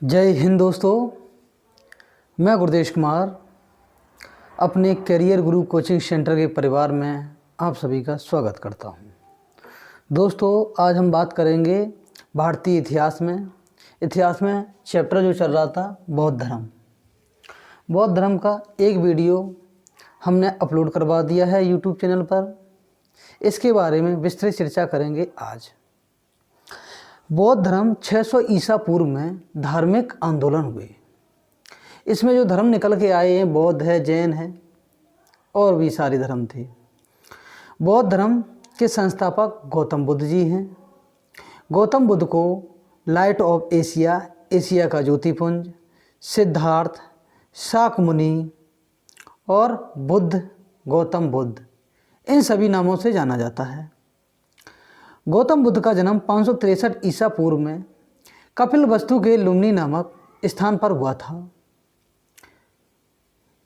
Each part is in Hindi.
जय हिंद दोस्तों, मैं गुरदेश कुमार अपने करियर गुरु कोचिंग सेंटर के परिवार में आप सभी का स्वागत करता हूं। दोस्तों, आज हम बात करेंगे भारतीय इतिहास में चैप्टर जो चल रहा था बौद्ध धर्म का एक वीडियो हमने अपलोड करवा दिया है यूट्यूब चैनल पर। इसके बारे में विस्तृत चर्चा करेंगे आज। बौद्ध धर्म 600 ईसा पूर्व में धार्मिक आंदोलन हुए। इसमें जो धर्म निकल के आए हैं बौद्ध है, जैन है और भी सारे धर्म थे। बौद्ध धर्म के संस्थापक गौतम बुद्ध जी हैं। गौतम बुद्ध को लाइट ऑफ एशिया, एशिया का ज्योतिपुंज, सिद्धार्थ, शाक्यमुनि और बुद्ध, गौतम बुद्ध, इन सभी नामों से जाना जाता है। गौतम बुद्ध का जन्म 563 ईसा पूर्व में कपिलवस्तु के लुम्बिनी नामक स्थान पर हुआ था।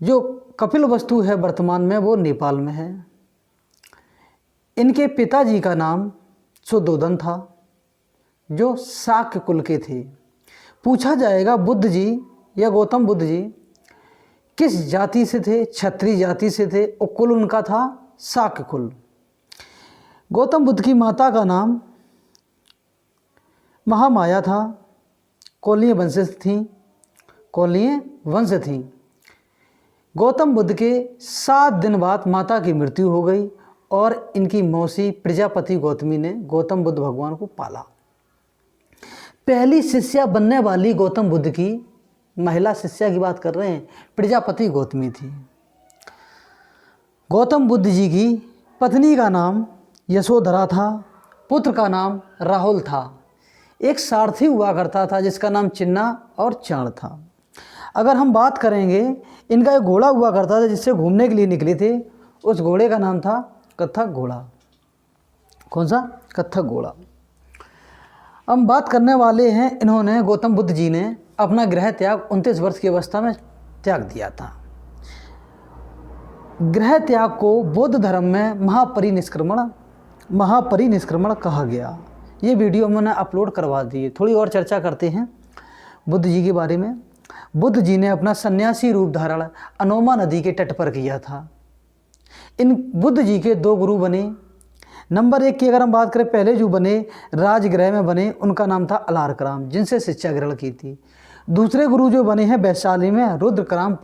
जो कपिलवस्तु है वर्तमान में वो नेपाल में है। इनके पिताजी का नाम सुद्धोधन था, जो शाक्य कुल के थे। पूछा जाएगा बुद्ध जी या गौतम बुद्ध जी किस जाति से थे? क्षत्रिय जाति से थे और कुल उनका था शाक्य कुल। गौतम बुद्ध की माता का नाम महामाया था। कौलीय वंश थी। गौतम बुद्ध के 7 दिन बाद माता की मृत्यु हो गई और इनकी मौसी प्रजापति गौतमी ने गौतम बुद्ध भगवान को पाला। पहली शिष्या बनने वाली गौतम बुद्ध की, महिला शिष्या की बात कर रहे हैं, प्रजापति गौतमी थी। गौतम बुद्ध जी की पत्नी का नाम यशोधरा था। पुत्र का नाम राहुल था। एक सारथी हुआ करता था जिसका नाम चिन्ना और चाण था। अगर हम बात करेंगे, इनका एक घोड़ा हुआ करता था जिससे घूमने के लिए निकले थे। उस घोड़े का नाम था कत्थक घोड़ा। कौन सा? कत्थक घोड़ा। हम बात करने वाले हैं, इन्होंने गौतम बुद्ध जी ने अपना गृह त्याग 29 वर्ष की अवस्था में त्याग दिया था। गृह त्याग को बौद्ध धर्म में महापरिनिष्क्रमण कहा गया। ये वीडियो मैंने अपलोड करवा दी है। थोड़ी और चर्चा करते हैं बुद्ध जी के बारे में। बुद्ध जी ने अपना सन्यासी रूप धारण अनोमा नदी के तट पर किया था। इन बुद्ध जी के 2 गुरु बने। नंबर 1 की अगर हम बात करें, पहले जो बने राजगृह में बने, उनका नाम था अलारकराम, जिनसे शिक्षा ग्रहण की थी। दूसरे गुरु जो बने हैं वैशाली में, रुद्रकराम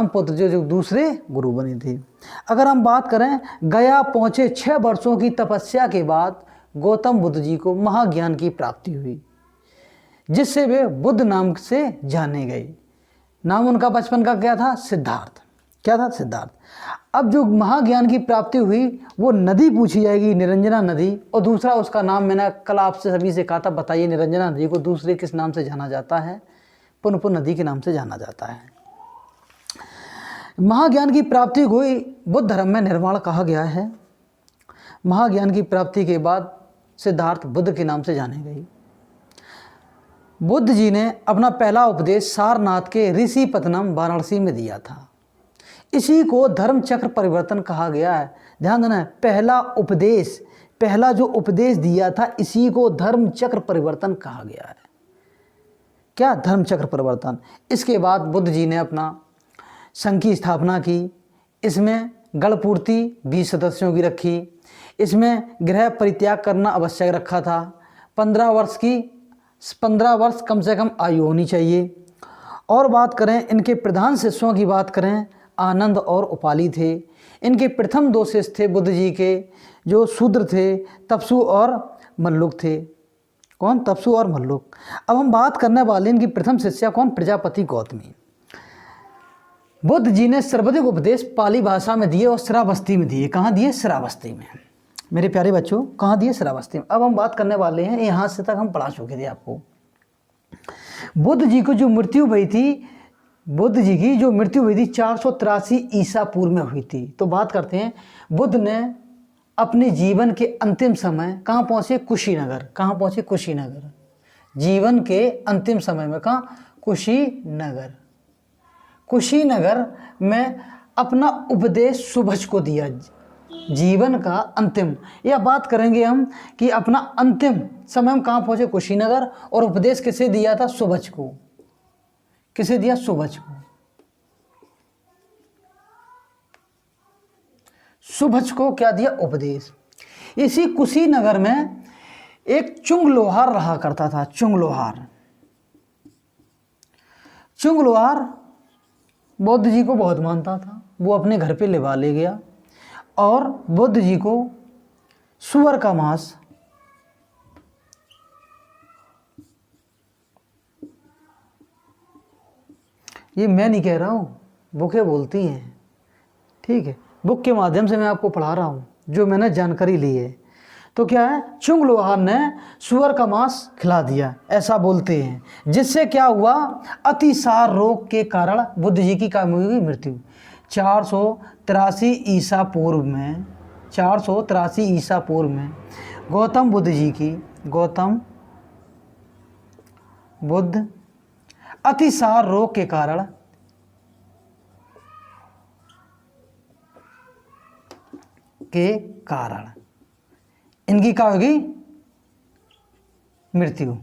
पुत्र जो दूसरे गुरु बने थे। अगर हम बात करें, गया पहुँचे 6 वर्षों की तपस्या के बाद गौतम बुद्ध जी को महाज्ञान की प्राप्ति हुई, जिससे वे बुद्ध नाम से जाने गए। नाम उनका बचपन का क्या था? सिद्धार्थ। क्या था? सिद्धार्थ। अब जो महाज्ञान की प्राप्ति हुई वो नदी पूछी जाएगी, निरंजना नदी। और दूसरा उसका नाम मैंने कल आपसे सभी से कहा था, बताइए निरंजना नदी को दूसरे किस नाम से जाना जाता है? पुनपुन नदी के नाम से जाना जाता है। महाज्ञान की प्राप्ति को बुद्ध धर्म में निर्वाण कहा गया है। महाज्ञान की प्राप्ति के बाद सिद्धार्थ बुद्ध के नाम से जाने गए। बुद्ध जी ने अपना पहला उपदेश सारनाथ के ऋषिपत्तनम वाराणसी में दिया था। इसी को धर्म चक्र परिवर्तन कहा गया है। ध्यान देना, पहला जो उपदेश दिया था, इसी को धर्म चक्र परिवर्तन कहा गया है। क्या? धर्म चक्र परिवर्तन। इसके बाद बुद्ध जी ने अपना संघ की स्थापना की। इसमें गणपूर्ति 20 सदस्यों की रखी। इसमें गृह परित्याग करना आवश्यक रखा था। 15 वर्ष कम से कम आयु होनी चाहिए। और बात करें इनके प्रधान शिष्यों की, बात करें, आनंद और उपाली थे। इनके प्रथम 2 शिष्य थे बुद्ध जी के, जो शूद्र थे, तपसु और मल्लुक थे। कौन? तपसु और मल्लुक। अब हम बात करने वाले इनकी प्रथम शिष्या कौन? प्रजापति गौतमी। बुद्ध जी ने सर्वाधिक उपदेश पाली भाषा में दिए और श्रावस्ती में दिए। कहाँ दिए? श्रावस्ती में। मेरे प्यारे बच्चों, कहाँ दिए? श्रावस्ती में। अब हम बात करने वाले हैं, यहाँ से तक हम पढ़ा चुके थे आपको। बुद्ध जी की जो मृत्यु हुई थी 483 ईसा पूर्व में हुई थी। तो बात करते हैं, बुद्ध ने अपने जीवन के अंतिम समय कहाँ पहुँचे? कुशीनगर। कहाँ पहुँचे? कुशीनगर। जीवन के अंतिम समय में कहाँ? कुशीनगर में अपना उपदेश सुभज को दिया। जीवन का अंतिम, या बात करेंगे हम कि अपना अंतिम समय हम कहाँ पहुँचे, कुशीनगर। और उपदेश किसे दिया था, सुबच को। किसे दिया, सुबच को। सुबच को क्या दिया, उपदेश। इसी कुशीनगर में एक चुंग लोहार रहा करता था, चुंग लोहार। चुंग लोहार बुद्ध जी को बहुत मानता था। वो अपने घर पे लिवा ले गया और बुद्ध जी को सूअर का मांस, ये मैं नहीं कह रहा हूँ, बुकें बोलती हैं, ठीक है, बुक के माध्यम से मैं आपको पढ़ा रहा हूँ जो मैंने जानकारी ली है। तो क्या है, चुंग लोहार ने सूअर का मांस खिला दिया, ऐसा बोलते हैं। जिससे क्या हुआ, अतिसार रोग के कारण बुद्ध जी की क्या हुई, मृत्यु। 483 ईसा पूर्व में, 483 ईसा पूर्व में गौतम बुद्ध जी की, गौतम बुद्ध अतिसार रोग के कारण इनकी क्या होगी, मृत्यु।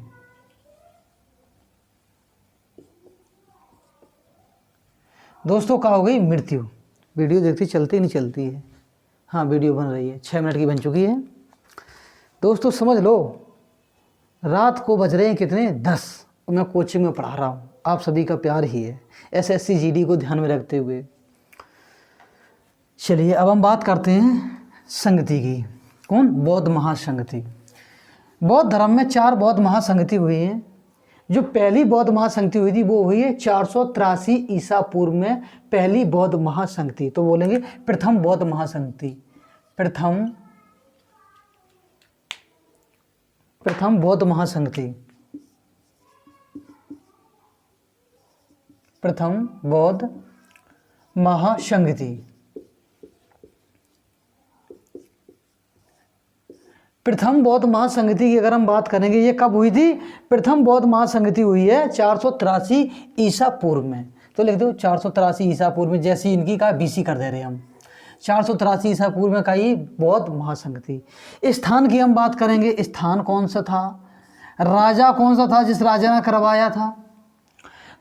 दोस्तों क्या हो गई, मृत्यु। वीडियो देखती चलती नहीं चलती है, हाँ वीडियो बन रही है, 6 मिनट की बन चुकी है। दोस्तों समझ लो, रात को बज रहे हैं कितने, 10। मैं कोचिंग में पढ़ा रहा हूँ, आप सभी का प्यार ही है, SSC GD को ध्यान में रखते हुए। चलिए अब हम बात करते हैं संगति की। कौन, बौद्ध महासंगति। बौद्ध धर्म में 4 बौद्ध महासंगति हुई है। जो पहली बौद्ध महासंगति हुई थी वो हुई है 483 ईसा पूर्व में, पहली बौद्ध महासंगति। तो बोलेंगे प्रथम बौद्ध महासंगति, प्रथम बौद्ध महासंगति, प्रथम बौद्ध महासंगति। प्रथम बौद्ध महासंगति की अगर हम बात करेंगे, ये कब हुई थी, प्रथम बौद्ध महासंगति हुई है 483 ईसा पूर्व में। तो लिख दो 483 ईसा पूर्व में, जैसी इनकी का BC कर दे रहे हैं हम। 483 ईसा पूर्व में का ये बौद्ध महासंगति। स्थान की हम बात करेंगे, स्थान कौन सा था, राजा कौन सा था जिस राजा ने करवाया था।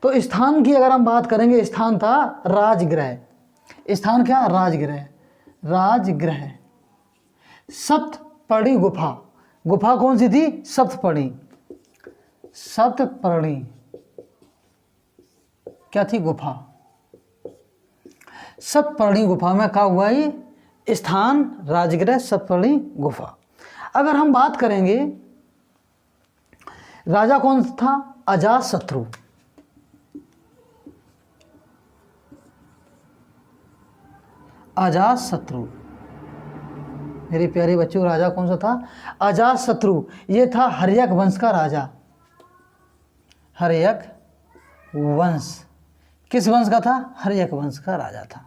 तो स्थान की अगर हम बात करेंगे, स्थान था राजगृह। स्थान क्या, राजगृह, राजगृह। सप्तपर्णी गुफा, गुफा कौन सी थी, सप्तपर्णी, सप्तपर्णी क्या थी, गुफा। सप्तपर्णी गुफा में क्या हुआ, ये स्थान राजगृह, सप्तपर्णी गुफा। अगर हम बात करेंगे, राजा कौन था, अजातशत्रु। अजातशत्रु, मेरे प्यारे बच्चों, राजा कौन सा था, अजातशत्रु। ये था हर्यक वंश का राजा, हर्यक वंश। किस वंश का था, हर्यक वंश का राजा था।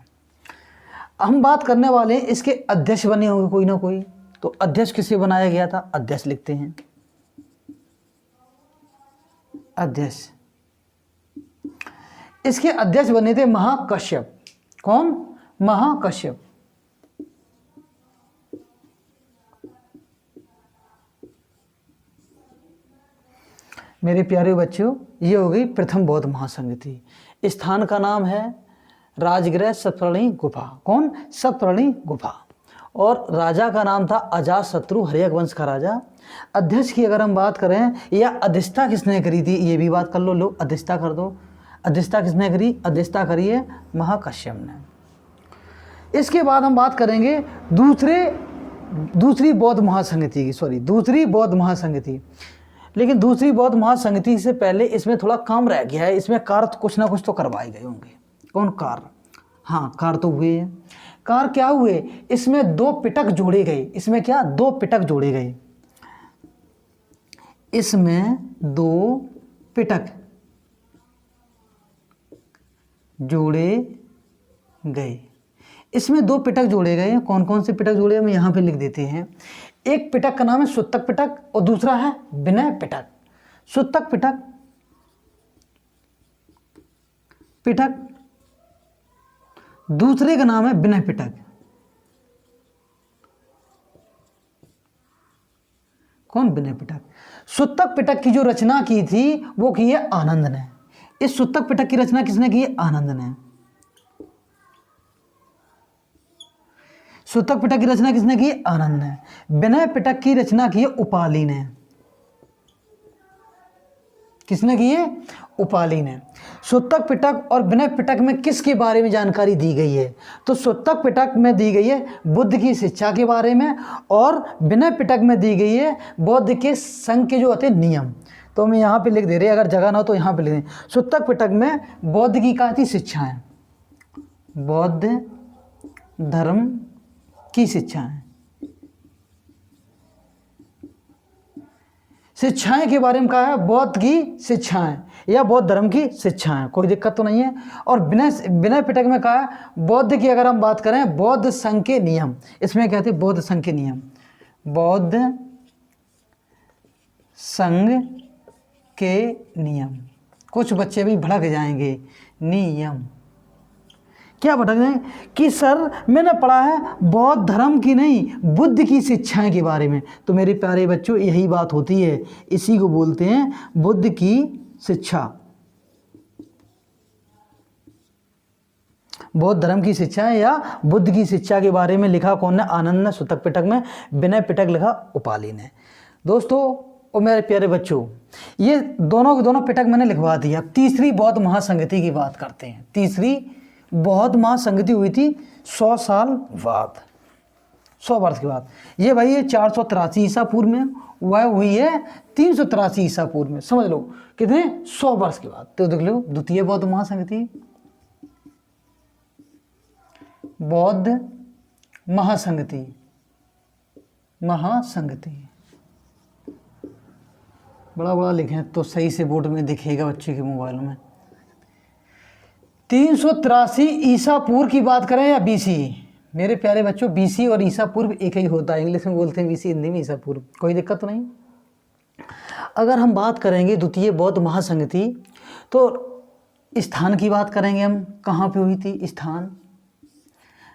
हम बात करने वाले हैं, इसके अध्यक्ष बने होंगे कोई ना कोई। तो अध्यक्ष किसे बनाया गया था, अध्यक्ष लिखते हैं, अध्यक्ष। इसके अध्यक्ष बने थे महाकश्यप। कौन, महाकश्यप। मेरे प्यारे बच्चों, ये हो गई प्रथम बौद्ध महासंगति। स्थान का नाम है राजगृह, सप्तपर्णी गुफा। कौन, सप्तपर्णी गुफा। और राजा का नाम था अजातशत्रु, हर्यक वंश का राजा। अध्यक्ष की अगर हम बात करें, या अध्यक्षता किसने करी थी, ये भी बात कर लो, लो अध्यक्षता कर दो। अध्यक्षता किसने करी, अध्यक्षता करी है महाकश्यप ने। इसके बाद हम बात करेंगे दूसरी बौद्ध महासंगति की, दूसरी बौद्ध महासंगति। लेकिन दूसरी बौद्ध महासंगति से पहले इसमें थोड़ा काम रह गया है, इसमें कार्य कुछ ना कुछ तो करवाए गए होंगे। कौन, कार्य, हाँ कार्य तो हुए हैं। कार्य क्या हुए, इसमें 2 पिटक जोड़े गए। इसमें क्या, 2 पिटक जोड़े गए। इसमें 2 पिटक जोड़े गए। इसमें 2 पिटक जोड़े गए। कौन कौन से पिटक जोड़े, हम यहाँ पे लिख देते हैं। एक पिटक का नाम है सुत्तक पिटक और दूसरा है विनय पिटक। सुत्तक पिटक, दूसरे का नाम है विनय पिटक। कौन? विनय पिटक। सूतक पिटक की जो रचना की थी वो की है आनंद ने। इस सूतक पिटक की रचना किसने की है? आनंद ने। सूतक पिटक की रचना किसने की? आनंद ने। विनय पिटक की रचना की है उपाली ने। किसने की है? उपाली ने। सूतक पिटक और विनय पिटक में किसके बारे में जानकारी दी गई है? तो सूतक पिटक में दी गई है बुद्ध की शिक्षा के बारे में, और विनय पिटक में दी गई है बौद्ध के संघ के जो होते हैं नियम। तो मैं यहाँ पे लिख दे रहे, अगर जगह ना हो तो यहाँ पे लिख दें। सूतक पिटक में बौद्ध की क्या थी? शिक्षाएं, बौद्ध धर्म की शिक्षाएं, शिक्षाएं के बारे में कहा है, बौद्ध की शिक्षाएं या बौद्ध धर्म की शिक्षाएं, कोई दिक्कत तो नहीं है। और विनय पिटक में कहा है बौद्ध की, अगर हम बात करें बौद्ध संघ के नियम, इसमें क्या थे? बौद्ध संघ के नियम, बौद्ध संघ के नियम। कुछ बच्चे भी भड़क जाएंगे, नियम क्या भटक जाएंगे कि सर मैंने पढ़ा है बौद्ध धर्म की नहीं, बुद्ध की शिक्षाएं के बारे में। तो मेरे प्यारे बच्चों यही बात होती है, इसी को बोलते हैं बुद्ध की शिक्षा। बौद्ध धर्म की शिक्षा या बुद्ध की शिक्षा के बारे में लिखा कौन ने? आनंद ने सूतक पिटक में। विनय पिटक लिखा उपाली ने। दोस्तों और मेरे प्यारे बच्चों, ये दोनों के दोनों पिटक मैंने लिखवा दिया। तीसरी बौद्ध महासंगति की बात करते हैं। तीसरी बौद्ध महासंगति हुई थी 100 साल बाद, 100 वर्ष के बाद। ये भाई ये 483 ईसा पूर्व में, वह हुई है 383 ईसा पूर्व में। समझ लो कितने? 100 वर्ष के बाद। तो देख लो द्वितीय बौद्ध महासंगति, बौद्ध महासंगति, महासंगति बड़ा बड़ा लिखें तो सही से बोर्ड में दिखेगा बच्चे के मोबाइल में। 383 ईसा पूर्व की बात करें या बीसी? मेरे प्यारे बच्चों बीसी और ईसा पूर्व एक ही होता है, इंग्लिश में बोलते हैं बीसी, हिंदी में ईसा पूर्व, कोई दिक्कत तो नहीं। अगर हम बात करेंगे द्वितीय बौद्ध महासंगति तो स्थान की बात करेंगे हम, कहाँ पे हुई थी? स्थान,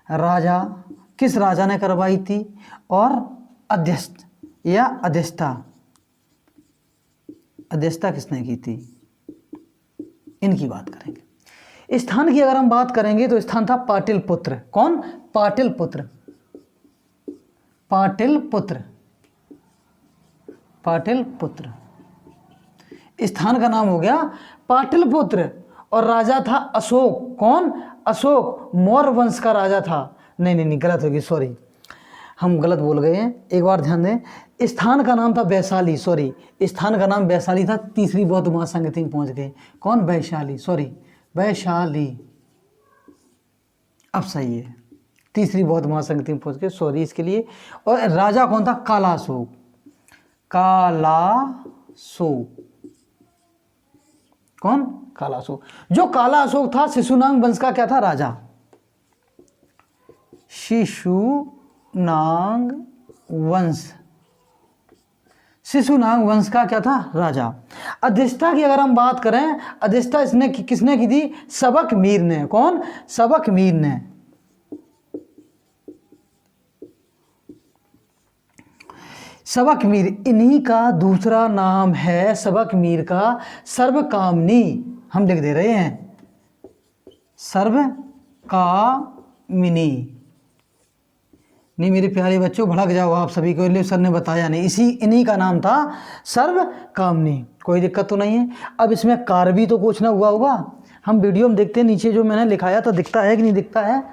राजा, किस राजा ने करवाई थी, और अध्यक्ष या अध्यक्षता, अध्यक्षता किसने की थी, इनकी बात करेंगे। स्थान की अगर हम बात करेंगे तो स्थान था पाटलिपुत्र। कौन? पाटलिपुत्र, पाटलिपुत्र, पाटलिपुत्र स्थान का नाम हो गया पाटलिपुत्र। और राजा था अशोक। कौन? अशोक, मौर्य वंश का राजा था। नहीं गलत होगी, सॉरी हम गलत बोल गए हैं, एक बार ध्यान दें। स्थान का नाम था वैशाली, सॉरी स्थान का नाम वैशाली था। तीसरी बौद्ध महासंगति में पहुंच गए। कौन? वैशाली, सॉरी वैशाली, अब सही है, तीसरी बौद्ध महासंगति में पहुंच गए, सॉरी इसके लिए। और राजा कौन था? कालाशोक, कालाशोक, कौन? कालाशोक। जो कालाशोक था शिशुनाग वंश का क्या था? राजा, शिशुनाग वंश, शिशुनाग वंश का क्या था? राजा। अध्यक्षता की अगर हम बात करें, अध्यक्षता इसने किसने की थी? सबक मीर ने। कौन? सबक मीर ने। सबक मीर, इन्हीं का दूसरा नाम है सबक मीर का सर्वकामनी, हम लिख दे रहे हैं सर्वकामिनी। नहीं मेरे प्यारे बच्चों भड़क जाओ आप सभी को, लिए सर ने बताया नहीं, इन्हीं का नाम था सर्वकामनी, कोई दिक्कत तो नहीं है। अब इसमें कार्य भी तो कुछ ना हुआ होगा, हम वीडियो में देखते हैं नीचे जो मैंने लिखाया तो दिखता है कि नहीं दिखता है?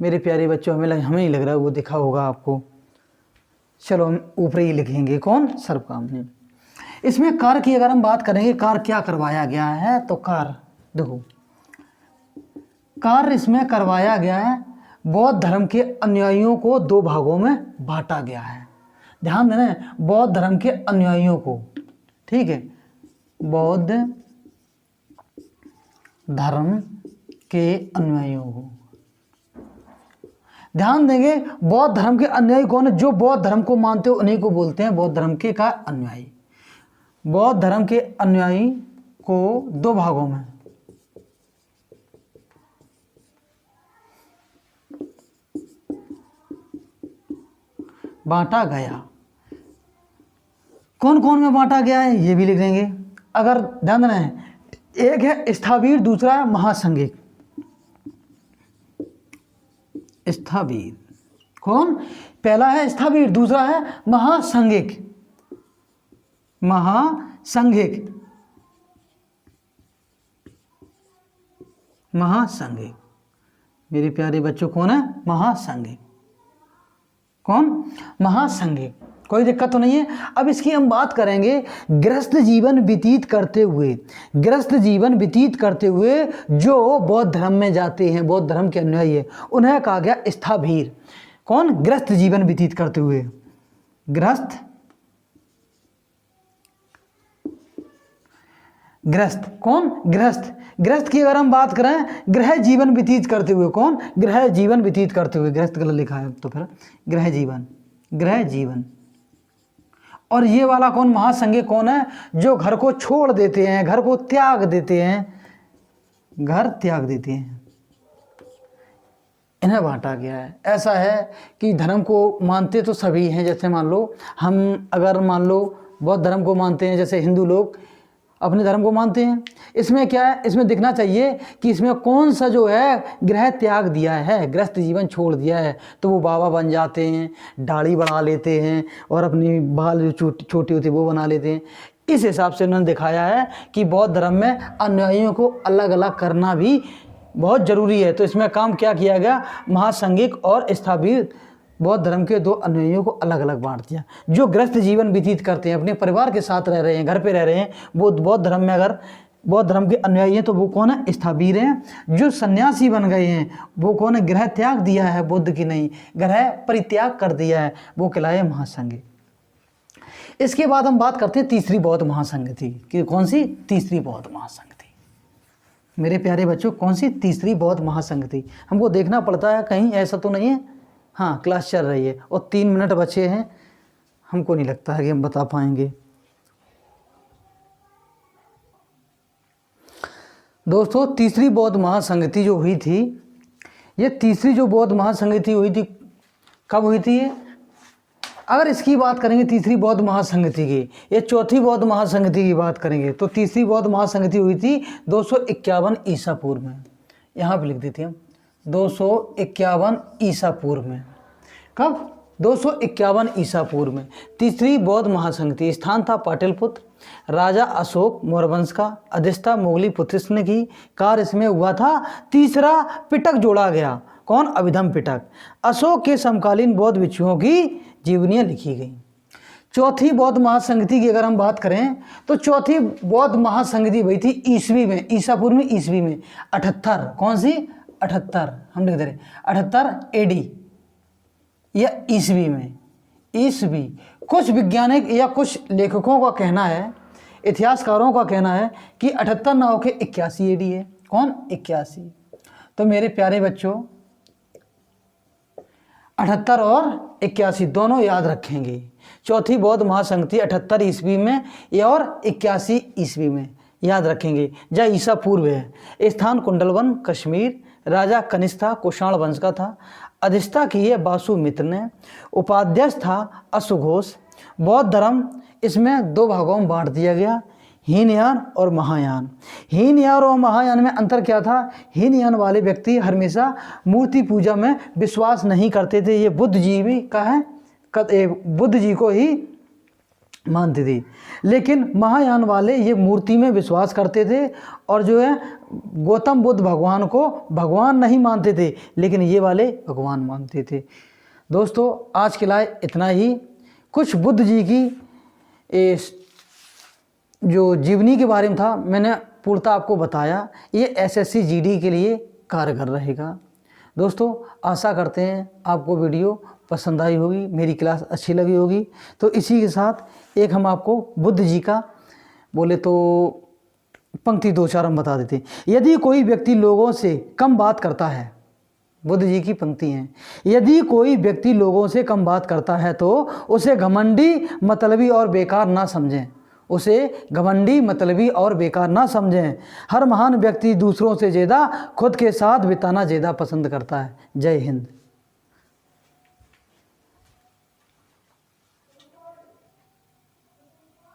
मेरे प्यारे बच्चों हमें नहीं लग रहा है वो दिखा होगा आपको। चलो हम ऊपर ही लिखेंगे, कौन? सर्वकामनी। इसमें कार्य की अगर हम बात करेंगे, कार्य क्या करवाया गया है, तो कार्य देखो, कार्य इसमें करवाया गया है बौद्ध धर्म के अनुयायियों को 2 भागों में बांटा गया है। ध्यान देना, बौद्ध धर्म के अनुयायियों को, ठीक है, बौद्ध धर्म के अनुयायियों को। ध्यान देंगे बौद्ध धर्म के अनुयायी कौन है? जो बौद्ध धर्म को मानते हो उन्हीं को बोलते हैं बौद्ध धर्म के का अनुयायी। बौद्ध धर्म के अनुयायी को 2 भागों में बांटा गया। कौन कौन में बांटा गया है ये भी लिख देंगे। अगर ध्यान देना है, एक है स्थावीर, दूसरा है महासंघिक। स्थावीर कौन? पहला है स्थावीर, दूसरा है महासंघिक। महासंघिक, महासंघिक मेरे प्यारे बच्चों कौन है? महासंघिक। कौन? महासंघिक। कोई दिक्कत तो नहीं है। अब इसकी हम बात करेंगे गृहस्थ जीवन व्यतीत करते हुए, गृहस्थ जीवन व्यतीत करते हुए जो बौद्ध धर्म में जाते हैं, बौद्ध धर्म के अनुयायी है, उन्हें कहा गया स्थावीर। कौन? गृहस्थ जीवन व्यतीत करते हुए, गृहस्थ, गृहस्थ कौन? गृहस्थ। गृहस्थ की अगर हम बात करें, गृह जीवन व्यतीत करते हुए। कौन? गृह जीवन व्यतीत करते हुए। गृहस्थ गलत लिखा है तो फिर गृह जीवन, गृह जीवन। और ये वाला कौन? महासंघिक कौन है? जो घर को छोड़ देते हैं, घर को त्याग देते हैं, घर त्याग देते हैं, इन्हें बांटा गया है। ऐसा है कि धर्म को मानते तो सभी हैं। जैसे मान लो हम अगर मान लो बौद्ध धर्म को मानते हैं, जैसे हिंदू लोग अपने धर्म को मानते हैं। इसमें क्या है? इसमें दिखना चाहिए कि इसमें कौन सा जो है गृह त्याग दिया है, गृहस्थ जीवन छोड़ दिया है। तो वो बाबा बन जाते हैं, दाढ़ी बढ़ा लेते हैं और अपनी बाल जो छोटी होती है वो बना लेते हैं। इस हिसाब से उन्होंने दिखाया है कि बौद्ध धर्म में अनुयायियों को अलग अलग करना भी बहुत ज़रूरी है। तो इसमें काम क्या किया गया? महासंघिक और स्थावीर बौद्ध धर्म के दो अनुयायियों को अलग अलग बांट दिया। जो गृहस्थ जीवन व्यतीत करते हैं, अपने परिवार के साथ रह रहे हैं, घर पे रह रहे हैं, वो बौद्ध धर्म में अगर बौद्ध धर्म के अनुयायी हैं तो वो कौन है? स्थावीर हैं। जो सन्यासी बन गए हैं वो कौन है? गृह त्याग दिया है, बुद्ध की नहीं, गृह परित्याग कर दिया है, वो कहलाए महासंघिक। इसके बाद हम बात करते हैं तीसरी बौद्ध महासंघिति कि कौन सी? तीसरी बौद्ध महासंघिति। मेरे प्यारे बच्चों, कौन सी? तीसरी बौद्ध महासंघिति। हमको देखना पड़ता है कहीं ऐसा तो नहीं है। हाँ, क्लास चल रही है और 3 मिनट बचे हैं, हमको नहीं लगता है कि हम बता पाएंगे। दोस्तों, तीसरी बौद्ध महासंघिति जो हुई थी, ये तीसरी जो बौद्ध महासंघिति हुई थी, कब हुई थी ये? अगर इसकी बात करेंगे तीसरी बौद्ध महासंघिति की, ये चौथी बौद्ध महासंघिति की बात करेंगे तो तीसरी बौद्ध महासंघिति हुई थी 251 ईसा पूर्व में। यहाँ पे लिख देते हैं हम 251 ईसा पूर्व में। कब? 251 ईसा पूर्व में तीसरी बौद्ध महासंघिति। स्थान था पाटलिपुत्र। राजा अशोक मौर्यवंश का, अधिष्ठता मुगली पुत्रस्थ ने की। कार्य इसमें हुआ था तीसरा पिटक जोड़ा गया। कौन? अभिधम पिटक। अशोक के समकालीन बौद्ध भिक्षुओं की जीवनियाँ लिखी गई। चौथी बौद्ध महासंघिति की अगर हम बात करें तो चौथी बौद्ध महासंघिति हुई थी ईस्वी में, ईसा पूर्व में, ईस्वी में 78। कौन सी? 78 हम लिख दे रहे 78 एडी या ईस्वी में। ईस्वी कुछ वैज्ञानिक या कुछ लेखकों का कहना है, इतिहासकारों का कहना है कि 78 ना होकर 81 एडी है। कौन? 81। तो मेरे प्यारे बच्चों 78 और 81 दोनों याद रखेंगे। चौथी बौद्ध महासंघिति 78 ईस्वी में या और 81 ईस्वी में याद रखेंगे। जय ईसा पूर्व है। स्थान कुंडलवन कश्मीर। राजा कनिष्ठ था, कुषाण वंश का था। अधिष्ठता की है वासुमित्र ने। उपाध्यक्ष था अशुघोष। बौद्ध धर्म इसमें 2 भागों में बांट दिया गया, हीनयान और महायान। हीनयान और महायान में अंतर क्या था? हीनयान वाले व्यक्ति हमेशा मूर्ति पूजा में विश्वास नहीं करते थे। ये बुद्ध जी भी का है, बुद्ध जी को ही मानते थे। लेकिन महायान वाले ये मूर्ति में विश्वास करते थे और जो है गौतम बुद्ध भगवान को भगवान नहीं मानते थे, लेकिन ये वाले भगवान मानते थे। दोस्तों, आज के लिए इतना ही। कुछ बुद्ध जी की जो जीवनी के बारे में था मैंने पूर्णतः आपको बताया। ये एसएससी जीडी के लिए कारगर रहेगा। दोस्तों, आशा करते हैं आपको वीडियो पसंद आई होगी, मेरी क्लास अच्छी लगी होगी। तो इसी के साथ एक हम आपको बुद्ध जी का बोले तो पंक्ति 2-4 हम बता देते हैं। यदि कोई व्यक्ति लोगों से कम बात करता है, बुद्ध जी की पंक्ति हैं, यदि कोई व्यक्ति लोगों से कम बात करता है तो उसे घमंडी, मतलबी और बेकार ना समझें। उसे घमंडी, मतलबी और बेकार ना समझें। हर महान व्यक्ति दूसरों से ज़्यादा खुद के साथ बिताना ज़्यादा पसंद करता है। जय हिंद।